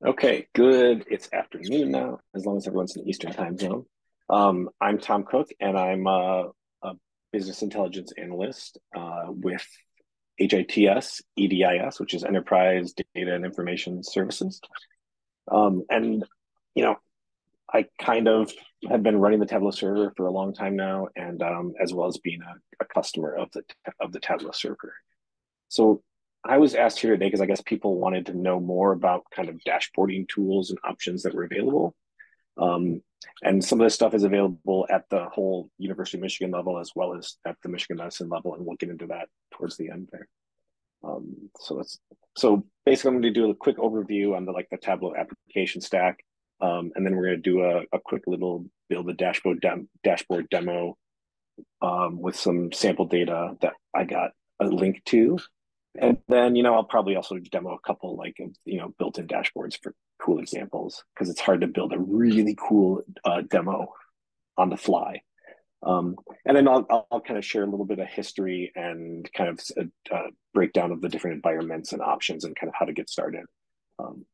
Okay, good. It's afternoon now, as long as everyone's in the Eastern time zone. I'm Tom Cook, and I'm a business intelligence analyst with HITS EDIS, which is Enterprise Data and Information Services. And you know, I kind of have been running the Tableau server for a long time now, and as well as being a customer of the Tableau server. So I was asked here today because I guess people wanted to know more about kind of dashboarding tools and options that were available. Um, and some of this stuff is available at the whole University of Michigan level as well as at the Michigan Medicine level, and we'll get into that towards the end there. So basically, I'm going to do a quick overview on the Tableau application stack, and then we're going to do a quick little build a dashboard demo with some sample data that I got a link to. And then, I'll probably also demo a couple built-in dashboards for cool examples because it's hard to build a really cool demo on the fly. And then I'll kind of share a little bit of history and kind of a breakdown of the different environments and options and kind of how to get started. Um,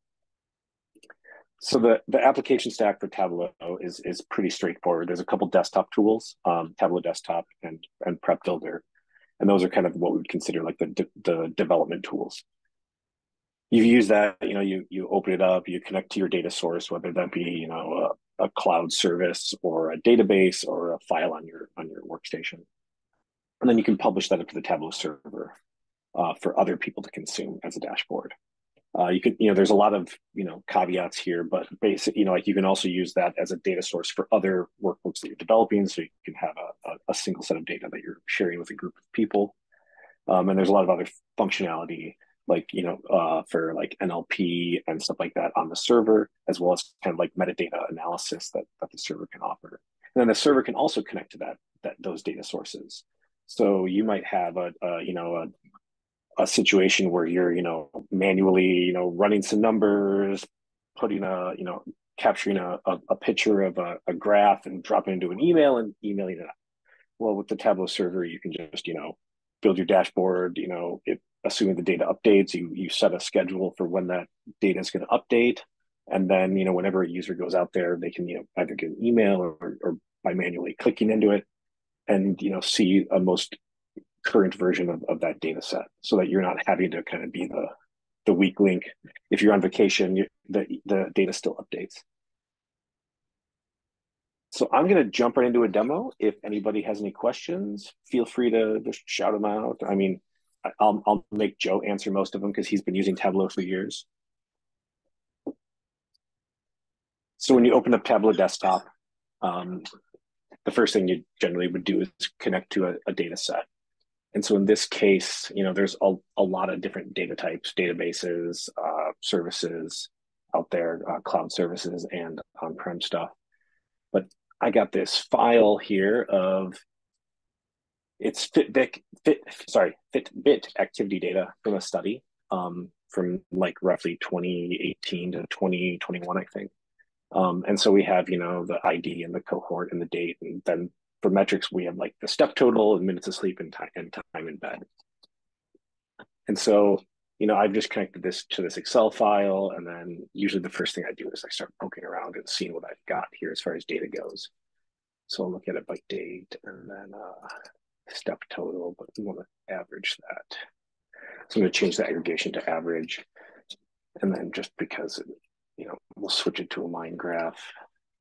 so the application stack for Tableau is pretty straightforward. There's a couple desktop tools, Tableau Desktop and Prep Builder, and those are kind of what we would consider like the development tools. You use that, you open it up, you connect to your data source, whether that be a cloud service or a database or a file on your workstation, and then you can publish that up to the Tableau server for other people to consume as a dashboard. You can, there's a lot of caveats here, but basically, like you can also use that as a data source for other workbooks that you're developing, so you can have a single set of data that you're sharing with a group of people. And there's a lot of other functionality, for like NLP and stuff like that on the server, as well as kind of like metadata analysis that the server can offer. And then the server can also connect to those data sources. So you might have a situation where you're manually running some numbers, putting capturing a picture of a graph and dropping it into an email and emailing it out. Well, with the Tableau server, you can just build your dashboard. Assuming the data updates, you set a schedule for when that data is going to update, and then whenever a user goes out there, they can either get an email or by manually clicking into it and see a most current version of that data set, so that you're not having to kind of be the weak link. If you're on vacation, the data still updates. So I'm going to jump right into a demo. If anybody has any questions, feel free to just shout them out. I mean, I'll make Joe answer most of them because he's been using Tableau for years. So when you open up Tableau Desktop, the first thing you generally would do is connect to a data set. And so in this case, there's a lot of different data types, databases, services out there, cloud services and on-prem stuff. But I got this file here of it's Fitbit activity data from a study from like roughly 2018 to 2021, I think. And so we have, the ID and the cohort and the date. And then for metrics, we have like the step total and minutes of sleep and time in bed. And so, I've just connected this to this Excel file. And then usually the first thing I do is I start poking around and seeing what I've got here as far as data goes. So I'll look at it by date and then step total, but we want to average that. So I'm going to change the aggregation to average. And then just because, we'll switch it to a line graph,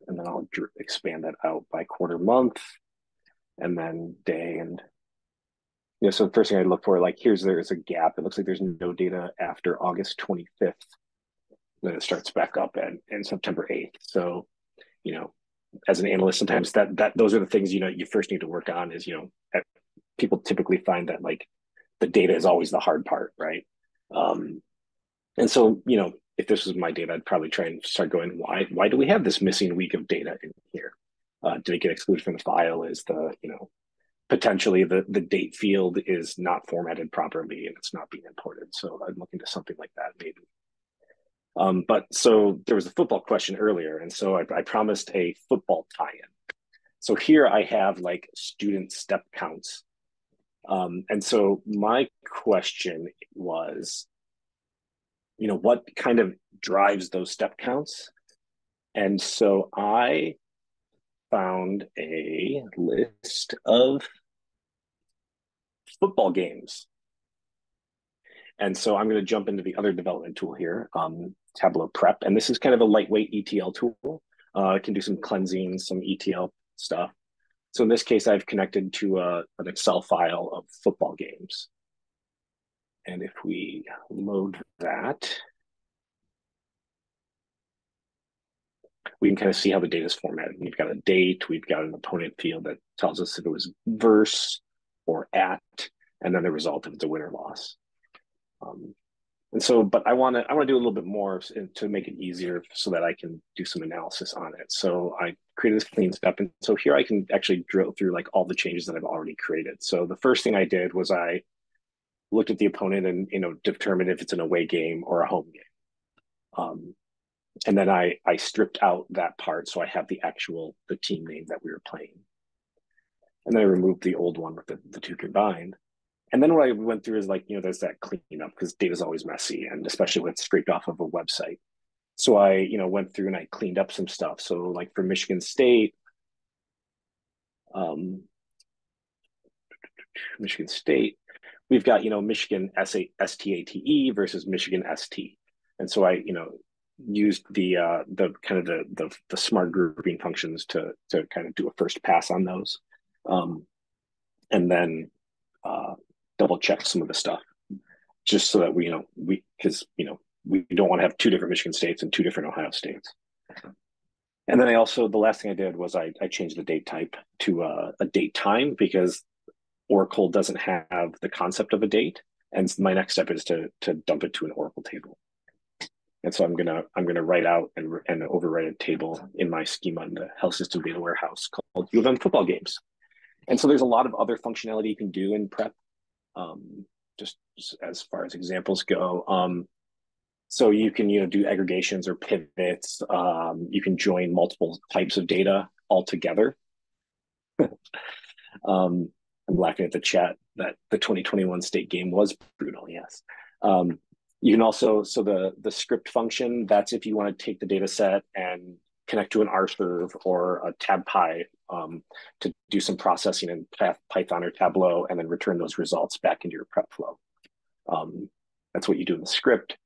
and then I'll expand that out by quarter, month, and then day. And so the first thing I look for, like there's a gap. It looks like there's no data after August 25th. Then it starts back up in September 8th. So, as an analyst, sometimes that those are the things you first need to work on. Is people typically find that like the data is always the hard part, right? And so if this was my data, I'd probably try and start going, why do we have this missing week of data in here? Did it get excluded from the file? Is the potentially the date field is not formatted properly and it's not being imported? So I'd look into something like that maybe. But so there was a football question earlier, and so I promised a football tie-in. So here I have like student step counts. And so my question was, what kind of drives those step counts. And so I found a list of football games. And so I'm going to jump into the other development tool here, Tableau Prep. And this is kind of a lightweight ETL tool. It can do some cleansing, some ETL stuff. So in this case, I've connected to an Excel file of football games. And if we load that, we can kind of see how the data is formatted. We've got a date, we've got an opponent field that tells us if it was verse or at, and then the result if it's a win or loss. And so, but I want to do a little bit more to make it easier so that I can do some analysis on it. So I created this clean step. And so here I can actually drill through like all the changes that I've already created. So the first thing I did was I looked at the opponent and, determined if it's an away game or a home game. And then I stripped out that part. So I have the team name that we were playing. And then I removed the old one with the two combined. And then what I went through is like, there's that cleanup because data is always messy, and especially when it's scraped off of a website. So I, went through and I cleaned up some stuff. So like for Michigan State, we've got, Michigan STATE versus Michigan ST. And so I, used the kind of the smart grouping functions to kind of do a first pass on those. And then double check some of the stuff just so that we don't want to have two different Michigan States and two different Ohio States. And then the last thing I did was I changed the date type to a date time because Oracle doesn't have the concept of a date. And my next step is to dump it to an Oracle table. And so I'm gonna write out and overwrite a table in my schema in the health system data warehouse called U of M football games. And so there's a lot of other functionality you can do in prep, just as far as examples go. So you can do aggregations or pivots. You can join multiple types of data all together. I'm laughing at the chat that the 2021 state game was brutal. Yes. You can also, so the script function, that's if you want to take the data set and connect to an RServe or a TabPy to do some processing in Python or Tableau and then return those results back into your prep flow. That's what you do in the script.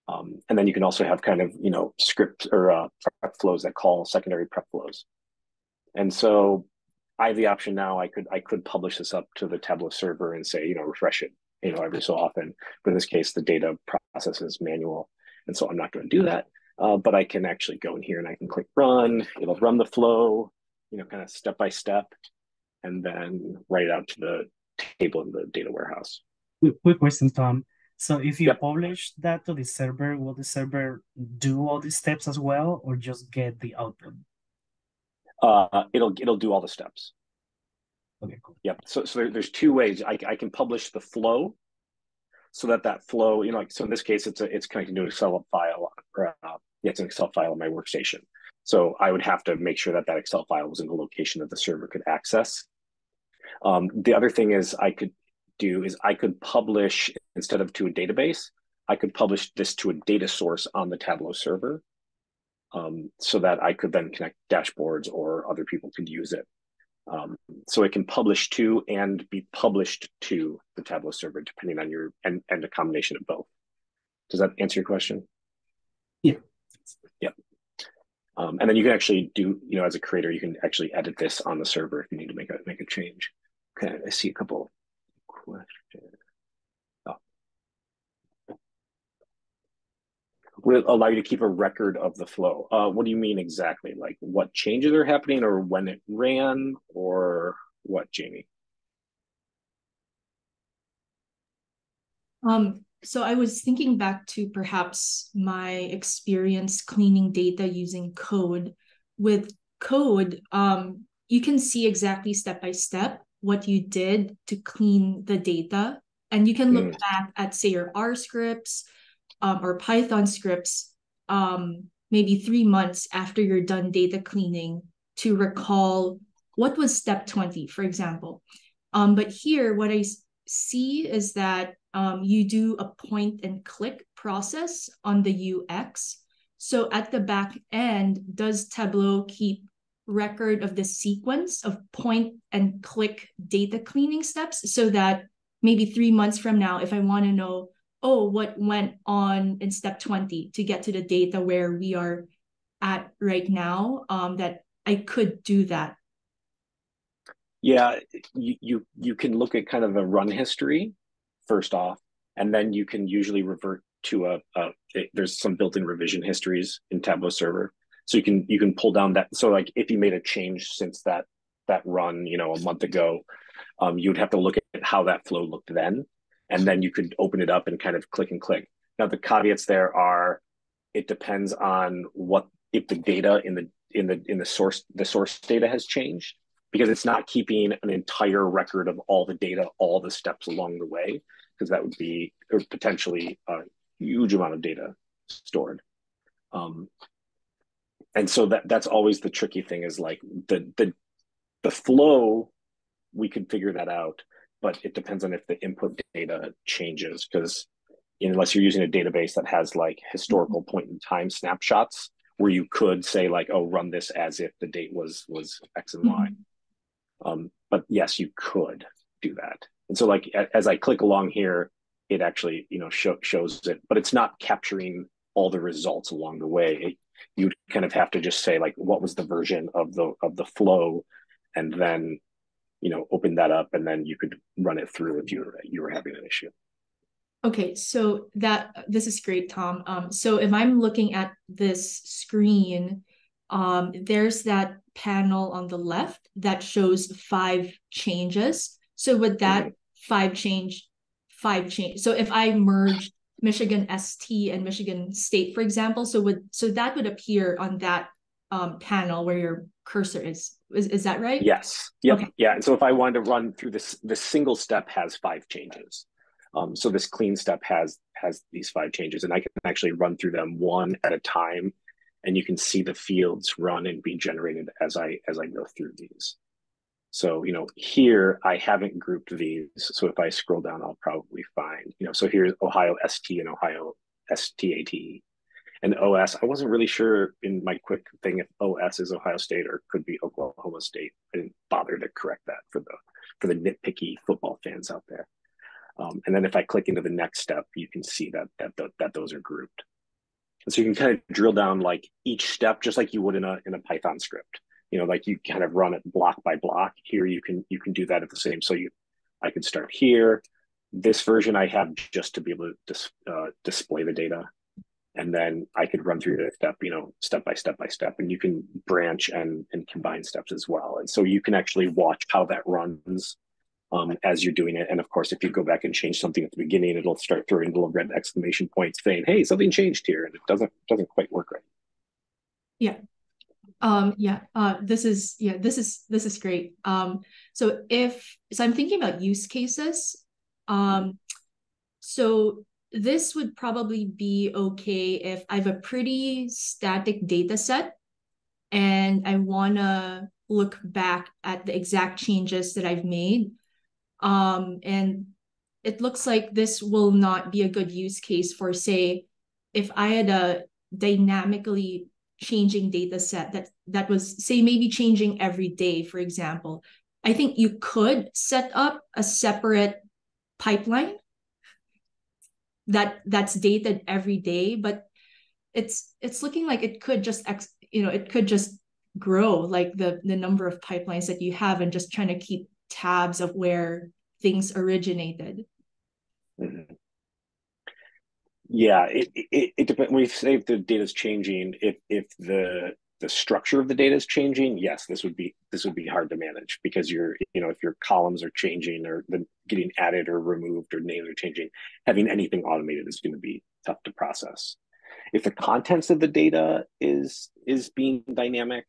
And then you can also have kind of, script or prep flows that call secondary prep flows. And so I have the option now, I could publish this up to the Tableau server and say, refresh it, every so often. But in this case, the data process is manual. And so I'm not going to do that. But I can actually go in here and I can click run. It'll run the flow, kind of step by step, and then write it out to the table in the data warehouse. Quick question, Tom. So if you Yep. publish that to the server, will the server do all these steps as well, or just get the output? It'll do all the steps. Okay, cool. Yep. So there's two ways. I can publish the flow, so that flow, so in this case, it's connected to an Excel file, or it's an Excel file on my workstation. So I would have to make sure that Excel file was in a location that the server could access. The other thing I could publish, instead of to a database, I could publish this to a data source on the Tableau server, so that I could then connect dashboards or other people could use it. So it can publish to and be published to the Tableau server, depending on and a combination of both. Does that answer your question? Yeah. Yep. And then you can actually do, as a creator, you can actually edit this on the server if you need to make a change. Okay, I see a couple questions. Will it allow you to keep a record of the flow? What do you mean exactly? Like what changes are happening, or when it ran, or what, Jamie? So I was thinking back to perhaps my experience cleaning data using code. With code, you can see exactly step by step what you did to clean the data. And you can look back at, say, your R scripts or Python scripts maybe 3 months after you're done data cleaning to recall what was step 20, for example. But here, what I see is that you do a point and click process on the UX. So at the back end, does Tableau keep record of the sequence of point and click data cleaning steps so that maybe 3 months from now, if I want to know, oh, what went on in step 20 to get to the data where we are at right now, that I could do that? Yeah, you can look at kind of a run history first off, and then you can usually revert to there's some built-in revision histories in Tableau Server, so you can pull down that. So like if you made a change since that run, a month ago, you'd have to look at how that flow looked then, and then you could open it up and kind of click and click. Now the caveats there are, it depends on what, if the data in the source data has changed, because it's not keeping an entire record of all the data, all the steps along the way, because that would be potentially a huge amount of data stored. And so that's always the tricky thing, is like the flow, we can figure that out, but it depends on if the input data changes, because unless you're using a database that has like historical point in time snapshots where you could say like, oh, run this as if the date was X and Y. But yes, you could do that. And so like, as I click along here, it actually, shows it, but it's not capturing all the results along the way. You kind of have to just say like, what was the version of the flow, and then, open that up, and then you could run it through if you were having an issue. Okay, so this is great, Tom. So if I'm looking at this screen, there's that panel on the left that shows 5 changes. So would that 5 change? So if I merge Michigan ST and Michigan State, for example, so that would appear on that panel where your cursor is. Is that right? Yes. Yep. Okay. Yeah. And so if I wanted to run through this single step has 5 changes. So this clean step has these 5 changes, and I can actually run through them one at a time, and you can see the fields run and be generated as I go through these. So, here I haven't grouped these. So if I scroll down, I'll probably find, so here's Ohio ST and Ohio STAT. And OS, I wasn't really sure in my quick thing if OS is Ohio State or could be Oklahoma State. I didn't bother to correct that for the nitpicky football fans out there. And then if I click into the next step, you can see that those are grouped. And so you can kind of drill down like each step, just like you would in a Python script. Like you kind of run it block by block. Here you can do that at the same. So I can start here. This version I have just to be able to display the data, and then I could run through the step, step by step, and you can branch and combine steps as well. And so you can actually watch how that runs as you're doing it. And of course, if you go back and change something at the beginning, it'll start throwing little red exclamation points saying, hey, something changed here, and it doesn't quite work right. Yeah. This is great. So I'm thinking about use cases. So this would probably be okay if I have a pretty static data set and I want to look back at the exact changes that I've made. And it looks like this will not be a good use case for, say, if I had a dynamically changing data set that was, say, maybe changing every day, for example. I think you could set up a separate pipeline that's dated every day, but it's looking like it could just grow, like the number of pipelines that you have, and just trying to keep tabs of where things originated. Mm-hmm. Yeah, it depends. When you say if the data is changing, if the structure of the data is changing, yes, this would be hard to manage, because if your columns are changing or getting added or removed or names are changing, having anything automated is going to be tough to process. If the contents of the data is being dynamic,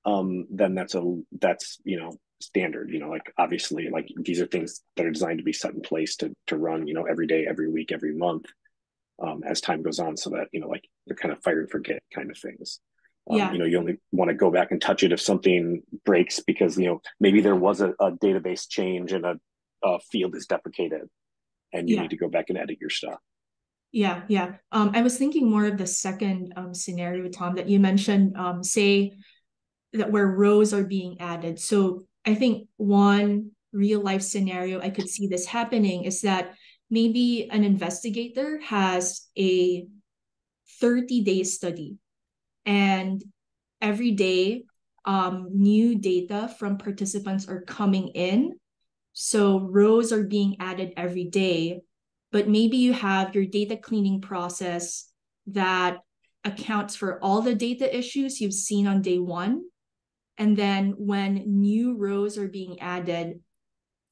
then that's standard. Like obviously, like these are things that are designed to be set in place to run every day, every week, every month. As time goes on, so that like they're kind of fire and forget kind of things. Yeah. You only want to go back and touch it if something breaks, because maybe there was a database change and a field is deprecated, and you need to go back and edit your stuff. Yeah. I was thinking more of the second scenario, Tom, that you mentioned, say that where rows are being added. So I think one real life scenario I could see this happening is that maybe an investigator has a 30-day study, and every day new data from participants are coming in. So rows are being added every day, but maybe you have your data cleaning process that accounts for all the data issues you've seen on day one. And then when new rows are being added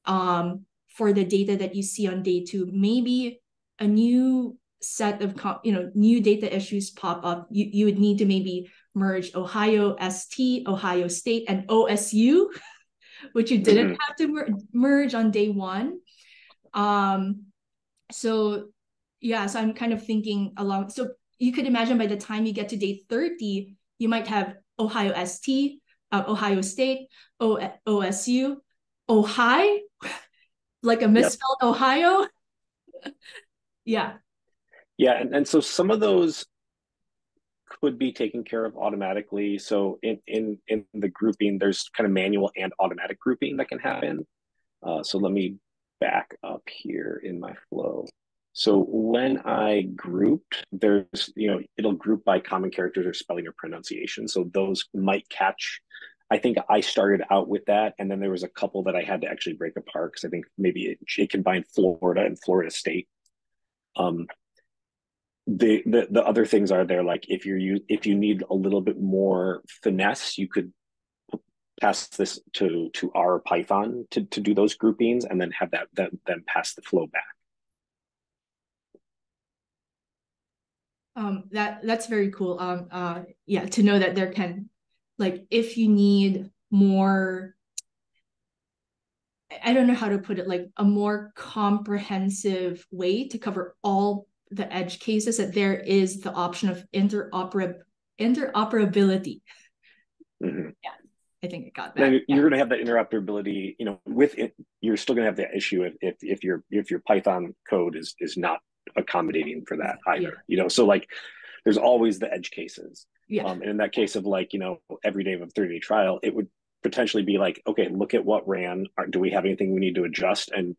for the data that you see on day two, maybe a new set of new data issues pop up. You would need to maybe merge Ohio ST, Ohio State, and OSU, which you didn't have to merge on day one. So I'm kind of thinking along. So you could imagine by the time you get to day 30, you might have Ohio ST, Ohio State, OSU, Ohio, like a misspelled Ohio. Yeah. And so some of those could be taken care of automatically. So in the grouping, there's kind of manual and automatic grouping that can happen. So let me back up here in my flow. So when I grouped, there's, it'll group by common characters or spelling or pronunciation. So those might catch. I think I started out with that, and then there was a couple that I had to actually break apart because I think maybe it combined Florida and Florida State. The other things are there, like if you need a little bit more finesse, you could pass this to our Python to do those groupings, and then have that then pass the flow back. That's very cool. To know that there can, like, if you need more, I don't know how to put it, like a more comprehensive way to cover all the edge cases, that there is the option of interoperability. Yeah, I think I got that. Then you're going to have that interoperability, with it. You're still going to have the issue if your Python code is not accommodating for that either. So like there's always the edge cases. And in that case of every day of a 30-day trial, it would potentially be like, okay, look at what ran. Do we have anything we need to adjust? And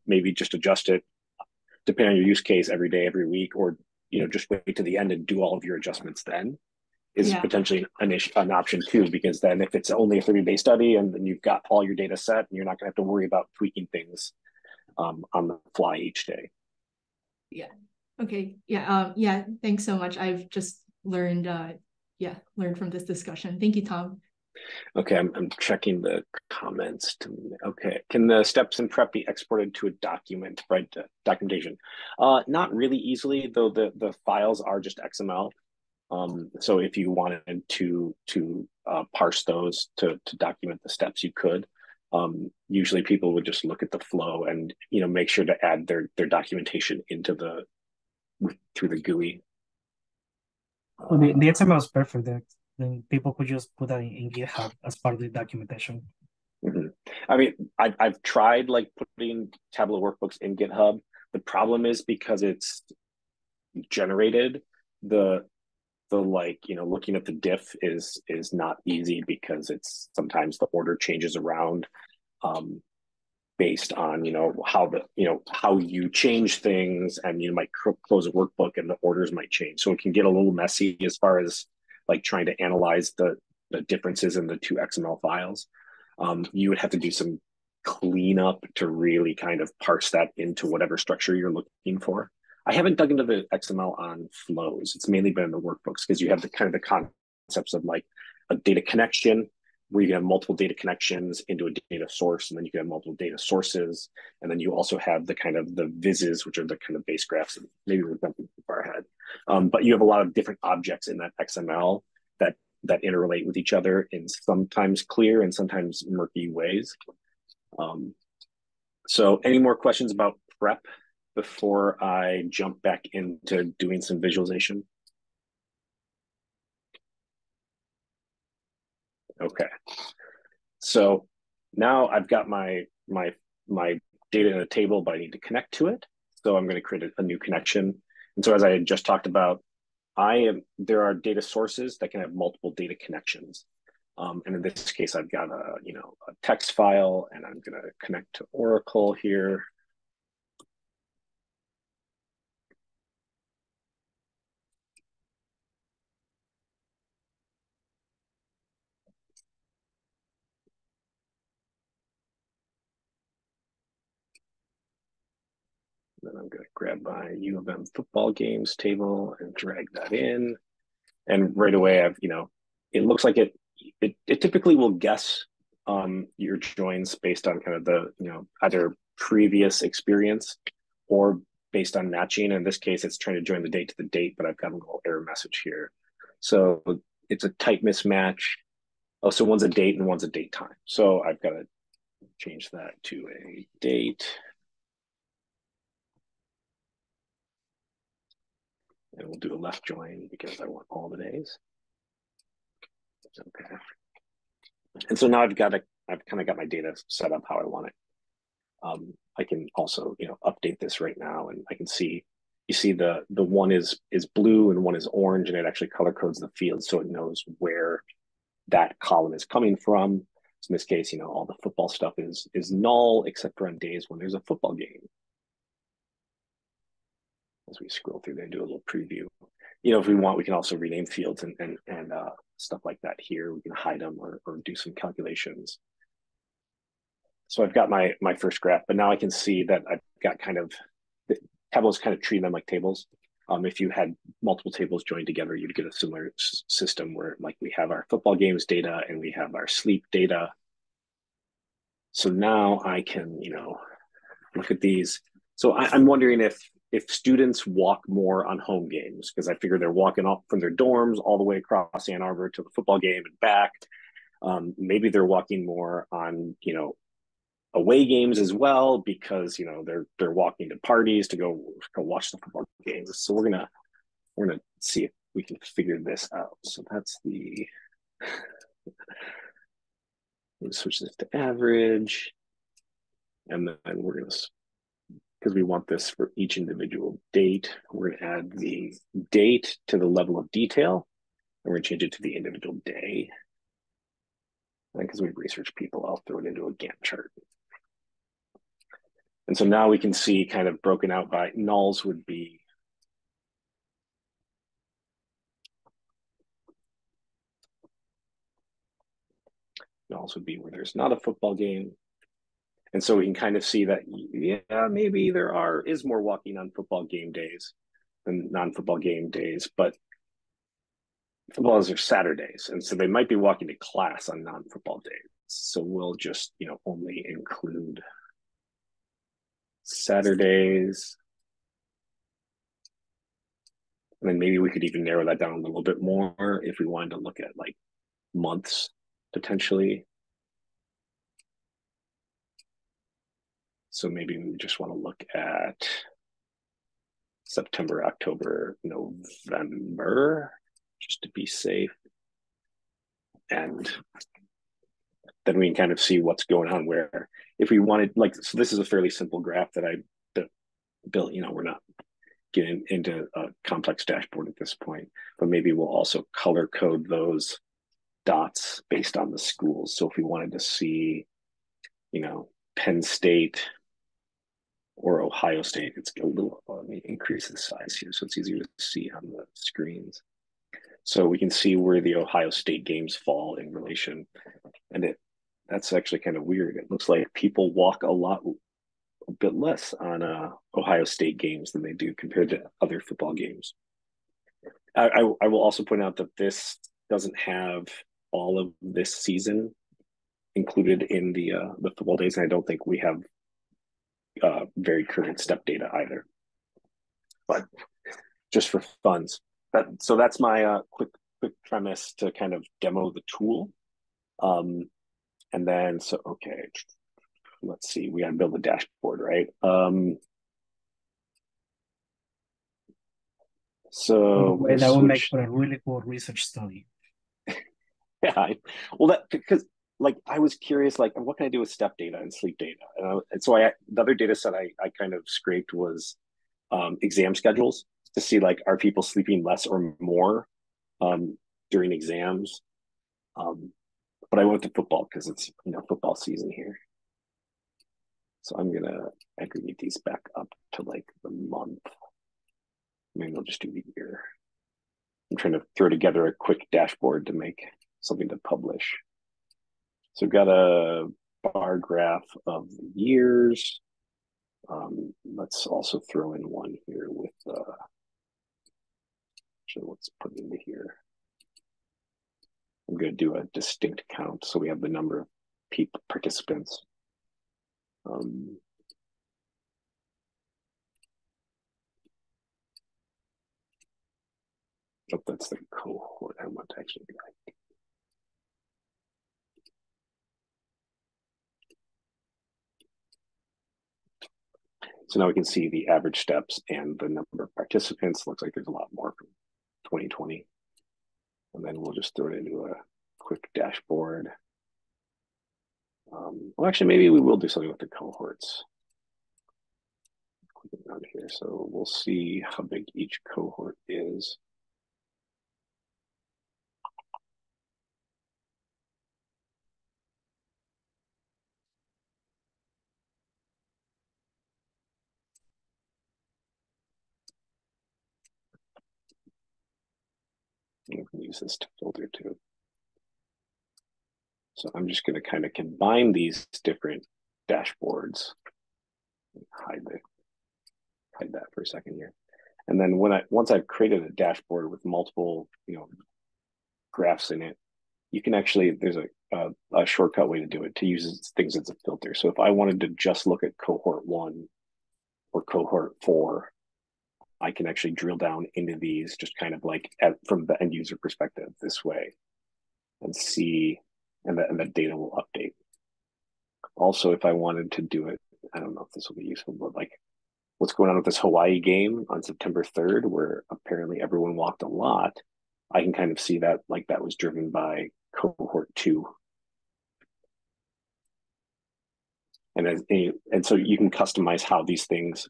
maybe just adjust it depending on your use case every day, every week, or just wait to the end and do all of your adjustments then is potentially an option too, because then if it's only a 30-day study and then you've got all your data set and you're not going to have to worry about tweaking things on the fly each day. Okay. Thanks so much. I've just learned from this discussion. Thank you, Tom. Okay, I'm checking the comments. Okay, can the steps in prep be exported to a document, right? Documentation. Not really easily, though. The files are just XML. So if you wanted to parse those to document the steps, you could. Usually people would just look at the flow and make sure to add their documentation into through the GUI. Well, the XML is perfect. Then people could just put that in GitHub as part of the documentation. I mean, I've tried like putting Tableau workbooks in GitHub. The problem is because it's generated, the looking at the diff is not easy, because it's sometimes the order changes around based on how you change things, and you might close a workbook and the orders might change, so it can get a little messy as far as like trying to analyze the differences in the two XML files. You would have to do some cleanup to really kind of parse that into whatever structure you're looking for. I haven't dug into the XML on flows. It's mainly been in the workbooks, because you have the concepts of like a data connection, where you can have multiple data connections into a data source, and then you can have multiple data sources. And then you also have the kind of the vizzes, which are the kind of base graphs. And maybe we're jumping too far ahead. But you have a lot of different objects in that XML that interrelate with each other in sometimes clear and sometimes murky ways. So any more questions about prep before I jump back into doing some visualization? Okay. So now I've got my data in a table, but I need to connect to it. So I'm going to create a new connection. And so as I had just talked about, there are data sources that can have multiple data connections. And in this case, I've got a text file, and I'm going to connect to Oracle here. Then I'm going to grab my U of M football games table and drag that in. And right away, it looks like it typically will guess your joins based on kind of the, either previous experience or based on matching. In this case, it's trying to join the date to the date, but I've got a little error message here. So it's a type mismatch. Oh, so one's a date and one's a date time. So I've got to change that to a date. And we'll do a left join because I want all the days. Okay. And so now I've kind of got my data set up how I want it. I can also, update this right now, and I can see, you see the one is blue and one is orange, and it actually color codes the field so it knows where that column is coming from. So in this case, all the football stuff is null except for on days when there's a football game. As we scroll through there, do a little preview. If we want, we can also rename fields and stuff like that here. We can hide them or do some calculations. So I've got my first graph, but now I can see that I've got Tableau's kind of treating them like tables. If you had multiple tables joined together, you'd get a similar system where, like, we have our football games data and we have our sleep data. So now I can, look at these. So I'm wondering if students walk more on home games, because I figure they're walking up from their dorms all the way across Ann Arbor to the football game and back. Maybe they're walking more on, away games as well, because they're walking to parties to go watch the football games. So we're gonna see if we can figure this out. So that's switch this to average, and then we're gonna, because we want this for each individual date, we're gonna add the date to the level of detail, and we're gonna change it to the individual day. And because we've researched people, I'll throw it into a Gantt chart. And so now we can see kind of broken out by nulls would be where there's not a football game. And so we can kind of see that, yeah, maybe is more walking on football game days than non-football game days, but footballs are Saturdays. And so they might be walking to class on non-football days. So we'll just, only include Saturdays. And then maybe we could even narrow that down a little bit more if we wanted to look at like months potentially. So maybe we just want to look at September, October, November, just to be safe. And then we can kind of see what's going on where. If we wanted, so this is a fairly simple graph that I built, we're not getting into a complex dashboard at this point, but maybe we'll also color code those dots based on the schools. So if we wanted to see, Penn State or Ohio State, it's a little, let me increase the size here so it's easier to see on the screens. So we can see where the Ohio State games fall in relation. And that's actually kind of weird. It looks like people walk a bit less on Ohio State games than they do compared to other football games. I will also point out that this doesn't have all of this season included in the football days, and I don't think we have very current step data either. But just for funds, so that's my quick premise to kind of demo the tool. And then, so, okay, let's see, we gotta build a dashboard, right? So that would make for a really cool research study. Yeah, well, because I was curious, what can I do with step data and sleep data? And so the other data set I kind of scraped was exam schedules to see like, are people sleeping less or more during exams? But I went to football because it's football season here. So I'm gonna aggregate these back up to like the month. Maybe I'll just do the year. I'm trying to throw together a quick dashboard to make something to publish. So we've got a bar graph of the years. Let's also throw in one here with actually let's put it into here. I'm going to do a distinct count so we have the number of participants. Oh, that's the cohort I want to actually be like. So now we can see the average steps and the number of participants. Looks like there's a lot more from 2020. And then we'll just throw it into a quick dashboard. Well, actually, maybe we will do something with the cohorts. Clicking around here, so we'll see how big each cohort is. You can use this to filter too. So I'm just going to kind of combine these different dashboards. Hide that for a second here. And then once I've created a dashboard with multiple graphs in it, you can actually, there's a shortcut way to do it, to use things as a filter. So if I wanted to just look at cohort 1 or cohort 4, I can actually drill down into these just kind of like from the end user perspective this way and see, and the data will update. Also, if I wanted to do it, I don't know if this will be useful, but like what's going on with this Hawaii game on September 3rd, where apparently everyone walked a lot, I can kind of see that like that was driven by cohort 2. And so you can customize how these things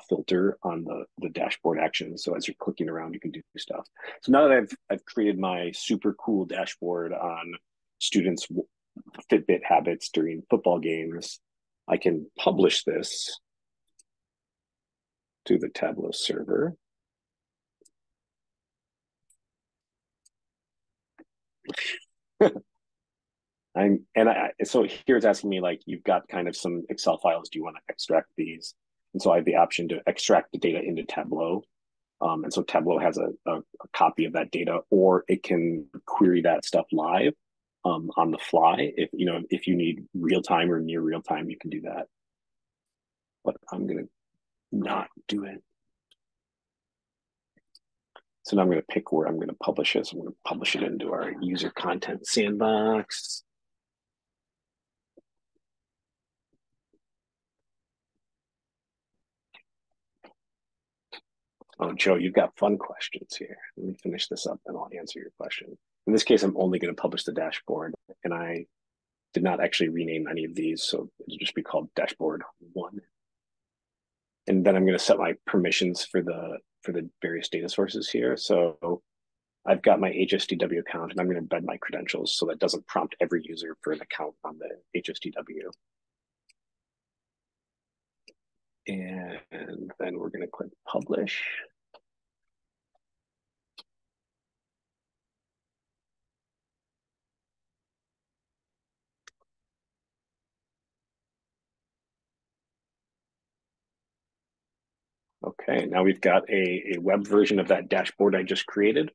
filter on the dashboard actions. So as you're clicking around, you can do stuff. So now that I've created my super cool dashboard on students' Fitbit habits during football games, I can publish this to the Tableau server. So here it's asking me like, you've got kind of some Excel files. Do you want to extract these? And so I have the option to extract the data into Tableau. And so Tableau has a copy of that data, or it can query that stuff live on the fly. If you need real time or near real time, you can do that. But I'm going to not do it. So now I'm going to pick where I'm going to publish it. So I'm going to publish it into our user content sandbox. Oh, Joe, you've got fun questions here. Let me finish this up and I'll answer your question. In this case, I'm only going to publish the dashboard, and I did not actually rename any of these, so it'll just be called dashboard 1. And then I'm going to set my permissions for the various data sources here. So I've got my HSDW account, and I'm going to embed my credentials so that doesn't prompt every user for an account on the HSDW. And then we're going to click publish. Okay, now we've got a web version of that dashboard I just created.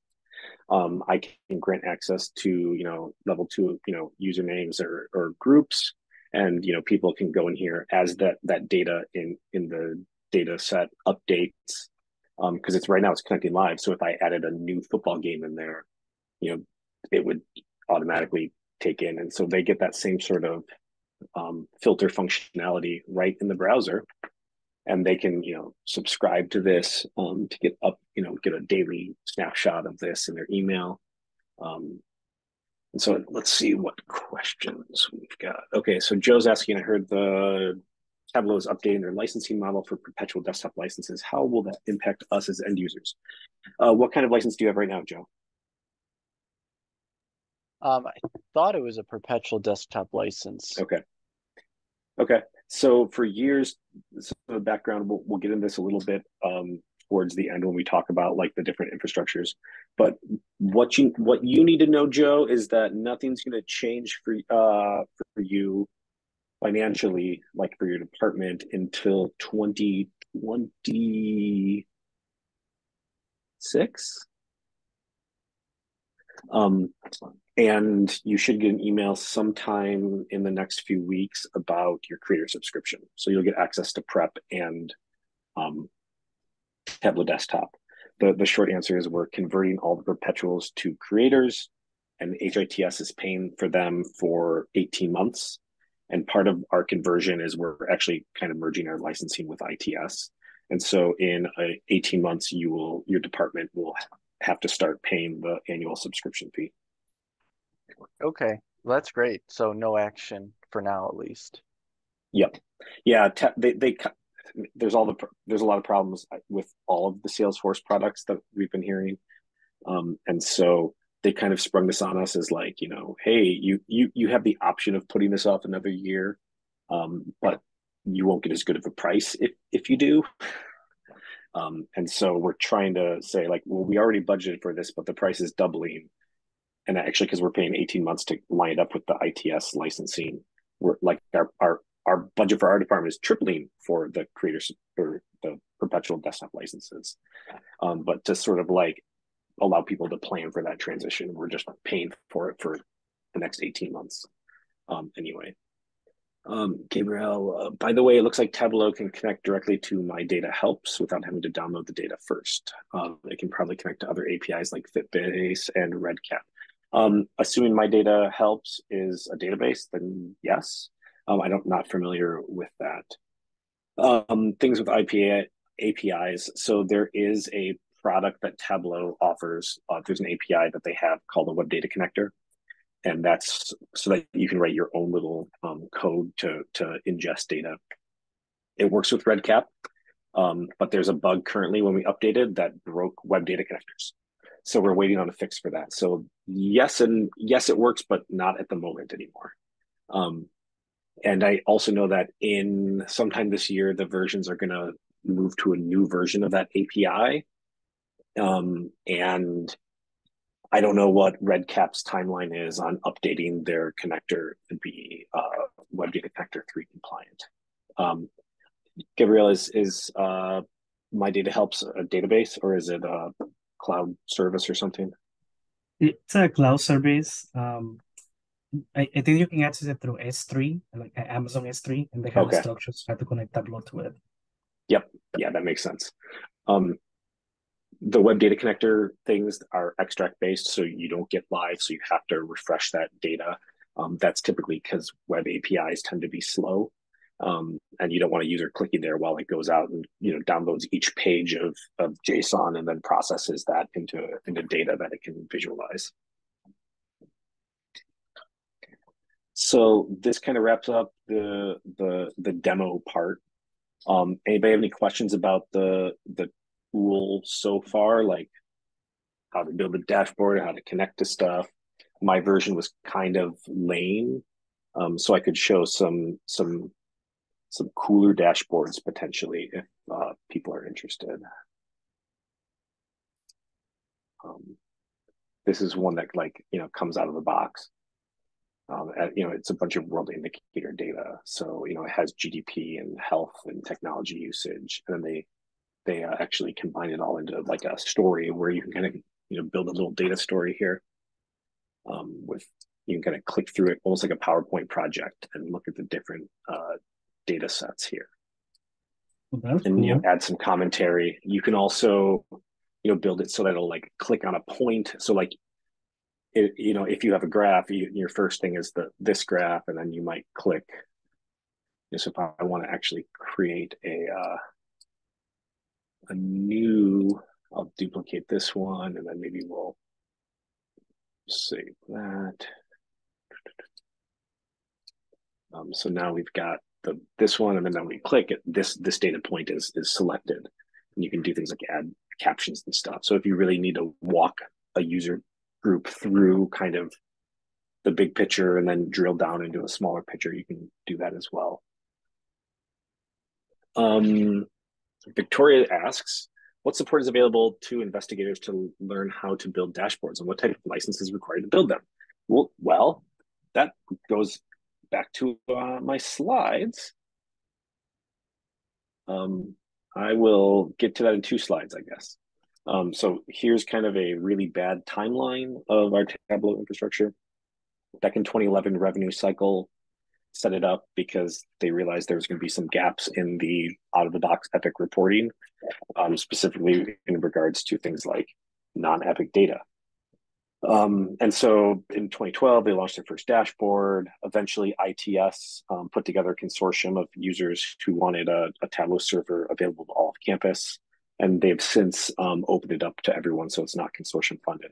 I can grant access to level 2 usernames or groups, and people can go in here as that data in the data set updates, because it's right now it's connecting live. So if I added a new football game in there, it would automatically take in, and so they get that same sort of filter functionality right in the browser. And they can, subscribe to this to get a daily snapshot of this in their email. And so let's see what questions we've got. Okay, so Joe's asking, I heard the Tableau is updating their licensing model for perpetual desktop licenses. How will that impact us as end users? What kind of license do you have right now, Joe? I thought it was a perpetual desktop license. Okay. So for years, so the background, we'll get into this a little bit towards the end when we talk about like the different infrastructures. But what you need to know, Joe, is that nothing's going to change for you financially, like for your department, until 2026. And you should get an email sometime in the next few weeks about your creator subscription. So you'll get access to Prep and Tableau Desktop. The short answer is we're converting all the perpetuals to creators, and HITS is paying for them for 18 months. And part of our conversion is we're actually kind of merging our licensing with ITS. And so in 18 months, your department will have to start paying the annual subscription fee. Okay, well, that's great. So no action for now, at least. Yep. Yeah. There's a lot of problems with all of the Salesforce products that we've been hearing, and so they kind of sprung this on us as like, hey, you have the option of putting this off another year, but you won't get as good of a price if you do. And so we're trying to say like, well, we already budgeted for this, but the price is doubling. And actually, because we're paying 18 months to line it up with the ITS licensing, we're like our budget for our department is tripling for the creators or the perpetual desktop licenses. But to sort of like allow people to plan for that transition, we're just paying for it for the next 18 months. Anyway. Gabriel, by the way, it looks like Tableau can connect directly to My Data Helps without having to download the data first. It can probably connect to other APIs like Fitbase and RedCap. Assuming My Data Helps is a database, then yes. I'm not familiar with that. Things with APIs. So there is a product that Tableau offers. There's an API that they have called a Web Data Connector. And that's so that you can write your own little code to ingest data. It works with RedCap, but there's a bug currently when we updated that broke Web Data Connectors. So we're waiting on a fix for that. So yes, it works, but not at the moment anymore. And I also know that in sometime this year, the versions are going to move to a new version of that API. And I don't know what RedCap's timeline is on updating their connector to be Web Data Connector 3 compliant. Gabrielle, is My Data Helps a database or is it a cloud service or something? It's a cloud service. I think you can access it through S3, like Amazon S3, and they have instructions how to connect Tableau to it. Yep. Yeah, that makes sense. The Web Data Connector things are extract based, so you don't get live, so you have to refresh that data. That's typically because web APIs tend to be slow, and you don't want a user clicking there while it goes out and downloads each page of JSON and then processes that into data that it can visualize. So this kind of wraps up the demo part. Anybody have any questions about the tool so far, like how to build a dashboard, how to connect to stuff? My version was kind of lame, so I could show some cooler dashboards potentially if people are interested. This is one that comes out of the box. It's a bunch of world indicator data, so it has GDP and health and technology usage, and then they actually combine it all into like a story where you can kind of build a little data story here. With you can kind of click through it almost like a PowerPoint project and look at the different data sets here. That's and cool. add some commentary. You can also build it so that it'll like click on a point. So like if you have a graph, your first thing is this graph, and then you might click. So if I want to actually create a new, I'll duplicate this one, and then maybe we'll save that. So now we've got this one, and then when we click it, this data point is selected, and you can do things like add captions and stuff. So if you really need to walk a user group through kind of the big picture and then drill down into a smaller picture, you can do that as well. Victoria asks, what support is available to investigators to learn how to build dashboards, and what type of license is required to build them? Well, that goes back to my slides. I will get to that in 2 slides, I guess. So here's kind of a really bad timeline of our Tableau infrastructure. Back in 2011 revenue cycle set it up because they realized there was going to be some gaps in the out-of-the-box Epic reporting, specifically in regards to things like non-Epic data. And so in 2012, they launched their first dashboard. Eventually, ITS put together a consortium of users who wanted a Tableau server available to all of campus. And they've since opened it up to everyone, so it's not consortium funded.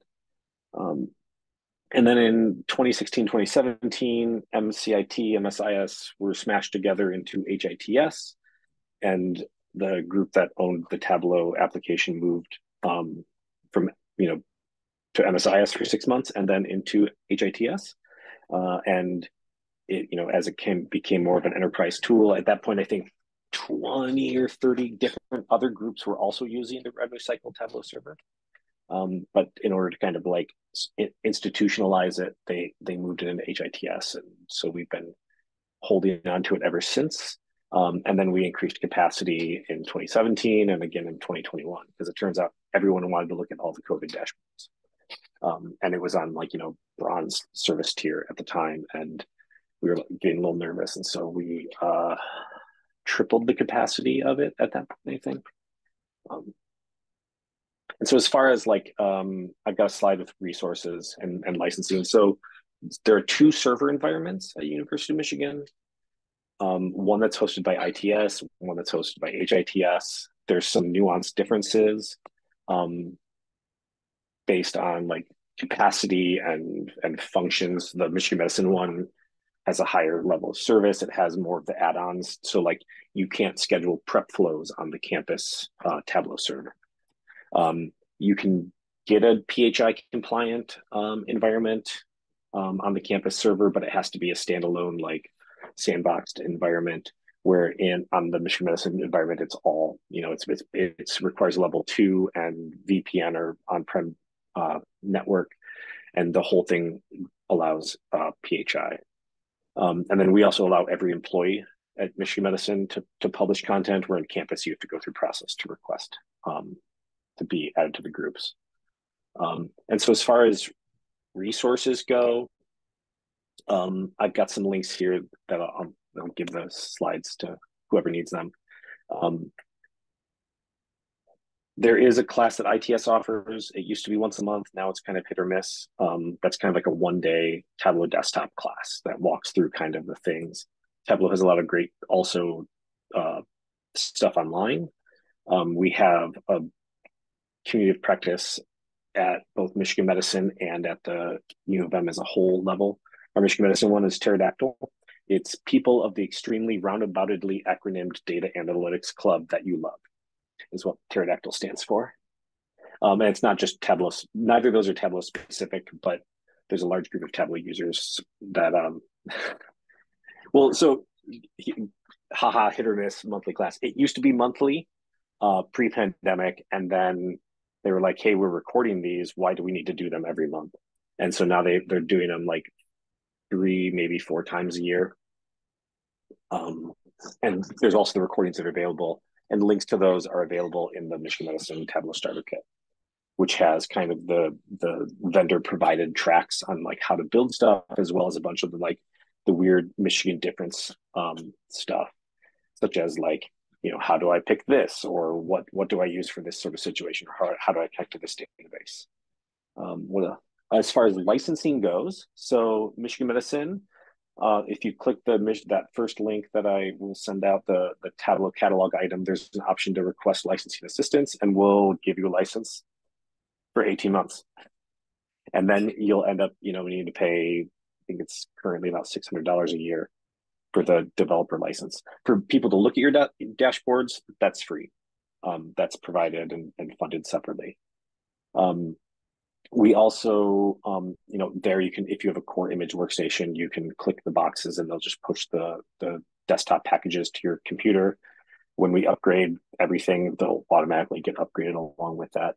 And then in 2016, 2017, MCIT, MSIS were smashed together into HITS. And the group that owned the Tableau application moved from, to MSIS for 6 months and then into HITS. And it, as it became more of an enterprise tool, at that point, I think 20 or 30 different other groups were also using the revenue cycle Tableau server. But in order to kind of like institutionalize it, they moved it into HITS. And so we've been holding on to it ever since. And then we increased capacity in 2017 and again in 2021, because it turns out everyone wanted to look at all the COVID dashboards. And it was on bronze service tier at the time, and we were getting a little nervous. And so we tripled the capacity of it at that point, I think. And so as far as I've got a slide with resources and licensing. So there are 2 server environments at University of Michigan. One that's hosted by ITS, one that's hosted by HITS. There's some nuanced differences based on capacity and functions. The Michigan Medicine one has a higher level of service. It has more of the add-ons. So you can't schedule prep flows on the campus Tableau server. You can get a PHI compliant environment on the campus server, but it has to be a standalone sandboxed environment. Where on the Michigan Medicine environment, it's all it requires level 2 and VPN or on-prem network, and the whole thing allows PHI. And then we also allow every employee at Michigan Medicine to publish content, where in campus you have to go through process to request to be added to the groups. And so as far as resources go, I've got some links here that I'll give the slides to whoever needs them. There is a class that ITS offers. It used to be once a month. Now it's kind of hit or miss. That's kind of like a 1-day Tableau desktop class that walks through kind of the things. Tableau has a lot of great also stuff online. We have a community of practice at both Michigan Medicine and at the U of M as a whole level. Our Michigan Medicine one is Pterodactyl. It's people of the extremely roundaboutedly acronymed Data Analytics Club that you love, is what Pterodactyl stands for. And it's not just Tableau. Neither of those are Tableau specific, but there's a large group of Tableau users that, hit or miss monthly class. It used to be monthly pre-pandemic, and then they were like, hey, we're recording these. Why do we need to do them every month? And so now they're doing them 3, maybe 4 times a year. And there's also the recordings that are available, and links to those are available in the Michigan Medicine Tableau Starter Kit, which has kind of the vendor provided tracks on how to build stuff, as well as a bunch of the weird Michigan difference stuff, such as how do I pick this, or what do I use for this sort of situation, or how do I connect to this database? As far as licensing goes, so Michigan Medicine, if you click that first link that I will send out, the Tableau catalog item, there's an option to request licensing assistance, and we'll give you a license for 18 months. And then you'll end up, we need to pay, I think it's currently about $600 a year for the developer license. For people to look at your dashboards, that's free. That's provided and funded separately. We also, there you can, if you have a core image workstation, you can click the boxes and they'll just push the desktop packages to your computer. When we upgrade everything, they'll automatically get upgraded along with that.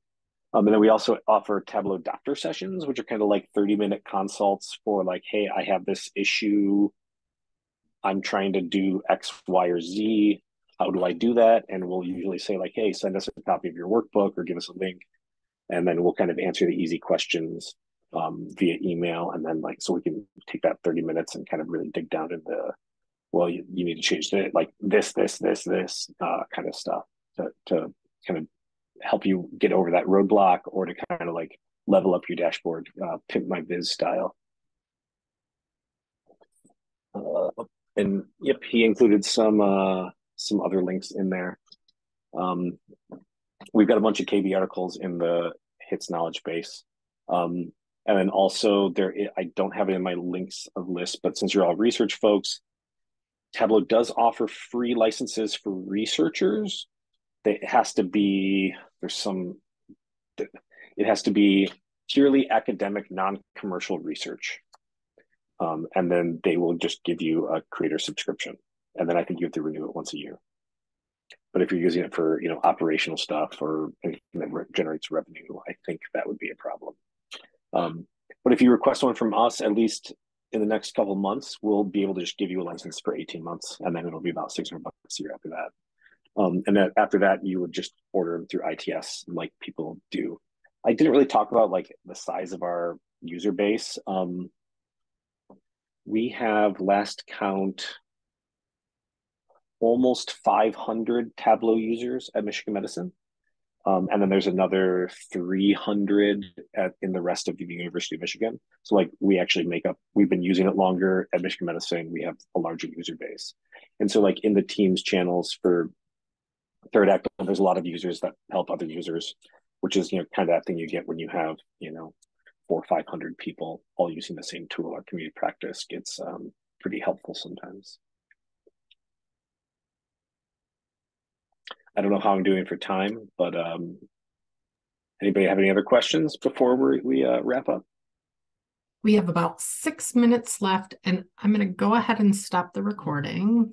And then we also offer Tableau doctor sessions, which are kind of like 30-minute consults for like, hey, I have this issue. I'm trying to do X, Y, or Z. How do I do that? And we'll usually say like, hey, send us a copy of your workbook or give us a link. And then we'll kind of answer the easy questions via email. And then like, so we can take that 30 minutes and kind of really dig down into, well, you need to change it like this kind of stuff to kind of help you get over that roadblock or to kind of like level up your dashboard, pimp my biz style. And yep, he included some other links in there. We've got a bunch of KB articles in the HITS knowledge base. And then also I don't have it in my links of list, but since you're all research folks, Tableau does offer free licenses for researchers. It has to be purely academic, non-commercial research. And then they will just give you a creator subscription. And then I think you have to renew it once a year. But if you're using it for, operational stuff or anything that generates revenue, I think that would be a problem. But if you request one from us, at least in the next couple of months, we'll be able to just give you a license for 18 months. And then it'll be about $600 a year after that. And then after that, you would just order them through ITS like people do. I didn't really talk about like the size of our user base. We have last count almost 500 Tableau users at Michigan Medicine. And then there's another 300 in the rest of the University of Michigan. So like we've been using it longer at Michigan Medicine. We have a larger user base. And so like in the Teams channels for Third Act, there's a lot of users that help other users, which is, kind of that thing you get when you have, 400 or 500 people all using the same tool. Our community practice gets pretty helpful sometimes. I don't know how I'm doing for time, but anybody have any other questions before we wrap up? We have about 6 minutes left, and I'm going to go ahead and stop the recording.